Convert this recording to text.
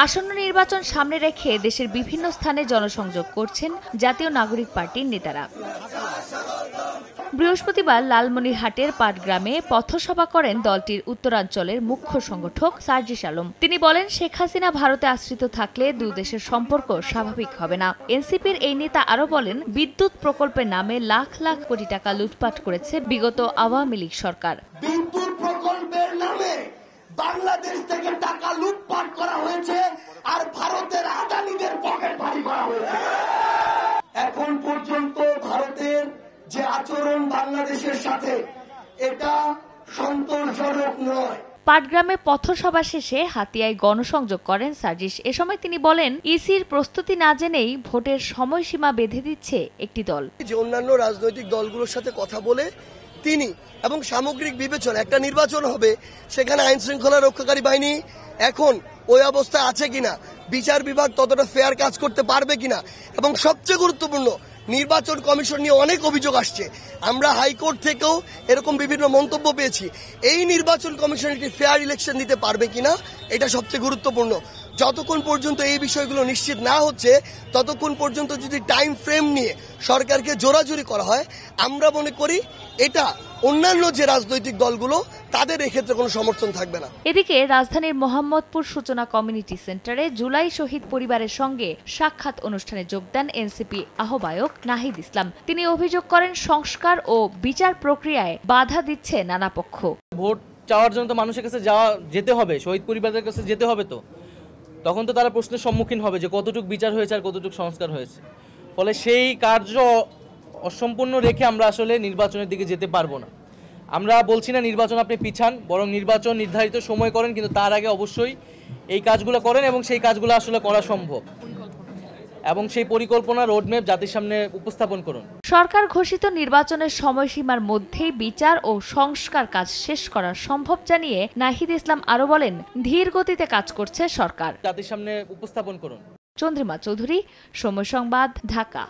আসন্ন নির্বাচন সামনে রেখে দেশের বিভিন্ন স্থানে জনসংযোগ করছেন জাতীয় নাগরিক পার্টির নেতারা। বৃহস্পতিবার লালমনিরহাটের পাটগ্রামে পথসভা করেন দলটির উত্তরাঞ্চলের মুখ্য সংগঠক সার্জিস আলম। তিনি বলেন, শেখ হাসিনা ভারতে আশ্রিত থাকলে দুই দেশের সম্পর্ক স্বাভাবিক হবে না। এনসিপির এই নেতা আরও বলেন, বিদ্যুৎ প্রকল্পের নামে লাখ লাখ কোটি টাকা লুটপাট করেছে বিগত আওয়ামী লীগ সরকার। বিদ্যুৎ প্রকল্পের নামে বাংলাদেশ থেকে টাকা লুটপাট করা হয়েছে আর ভারতের আদানিদের পকেট ভারী করা হয়েছে। এখন পর্যন্ত ভারতের যে আচরণ বাংলাদেশের সাথে, এটা সন্তোষজনক নয়। পাটগ্রামে পথসভা শেষে হাতিয়ায় গণসংযোগ করেন সার্জিস। এ সময় তিনি বলেন, ইসির প্রস্তুতি না জেনেই ভোটের সময়সীমা বেঁধে দিচ্ছে একটি দল। যে অন্যান্য রাজনৈতিক দলগুলোর সাথে কথা বলে তিনি এবং সামগ্রিক বিবেচনা একটা নির্বাচন হবে, সেখানে আইন শৃঙ্খলা রক্ষাকারী বাহিনী এখন ওই অবস্থায় আছে কিনা, বিচার বিভাগ ততটা ফেয়ার কাজ করতে পারবে কিনা, এবং সবচেয়ে গুরুত্বপূর্ণ নির্বাচন কমিশন নিয়ে অনেক অভিযোগ আসছে। আমরা হাইকোর্ট থেকেও এরকম বিভিন্ন মন্তব্য পেয়েছি। এই নির্বাচন কমিশন একটি ফেয়ার ইলেকশন দিতে পারবে কিনা, এটা সবচেয়ে গুরুত্বপূর্ণ। যতক্ষণ পর্যন্ত এই বিষয়গুলো নিশ্চিত না হচ্ছে, ততক্ষণ পর্যন্ত যদি টাইম ফ্রেম নিয়ে সরকারকে জোরাজুরি করা হয়, আমরা মনে করি এটা অন্যান্য যে রাজনৈতিক দলগুলো তাদের এক্ষেত্রে কোনো সমর্থন থাকবে না। এদিকে রাজধানীর মোহাম্মদপুর সূচনা কমিউনিটি সেন্টারে জুলাই শহীদ পরিবারের সঙ্গে সাক্ষাৎ অনুষ্ঠানে যোগ দেন এনসিপি আহ্বায়ক নাহিদ ইসলাম। তিনি অভিযোগ করেন, সংস্কার ও বিচার প্রক্রিয়ায় বাধা দিচ্ছে নানা পক্ষ। ভোট চাওয়ার জন্য তো মানুষের কাছে যেতে হবে, শহীদ পরিবারের কাছে যেতে হবে, তো তখন তো তারা প্রশ্নের সম্মুখীন হবে যে কতটুকু বিচার হয়েছে আর কতটুকু সংস্কার হয়েছে। ফলে সেই কার্য অসম্পূর্ণ রেখে আমরা আসলে নির্বাচনের দিকে যেতে পারবো না। আমরা বলছি না নির্বাচন আপনি পিছান, বরং নির্বাচন নির্ধারিত সময় করেন, কিন্তু তার আগে অবশ্যই এই কাজগুলো করেন এবং সেই কাজগুলো আসলে করা সম্ভব, এবং সেই পরিকল্পনা রোডম্যাপ জাতির সামনে উপস্থাপন করুন। সরকার ঘোষিত নির্বাচনের সময়সীমার মধ্যেই বিচার ও সংস্কার কাজ শেষ করা সম্ভব জানিয়ে নাহিদ ইসলাম আরও বলেন, ধীর গতিতে কাজ করছে সরকার। জাতির সামনে উপস্থাপন করুন। চন্দ্রিমা চৌধুরী, সময় সংবাদ, ঢাকা।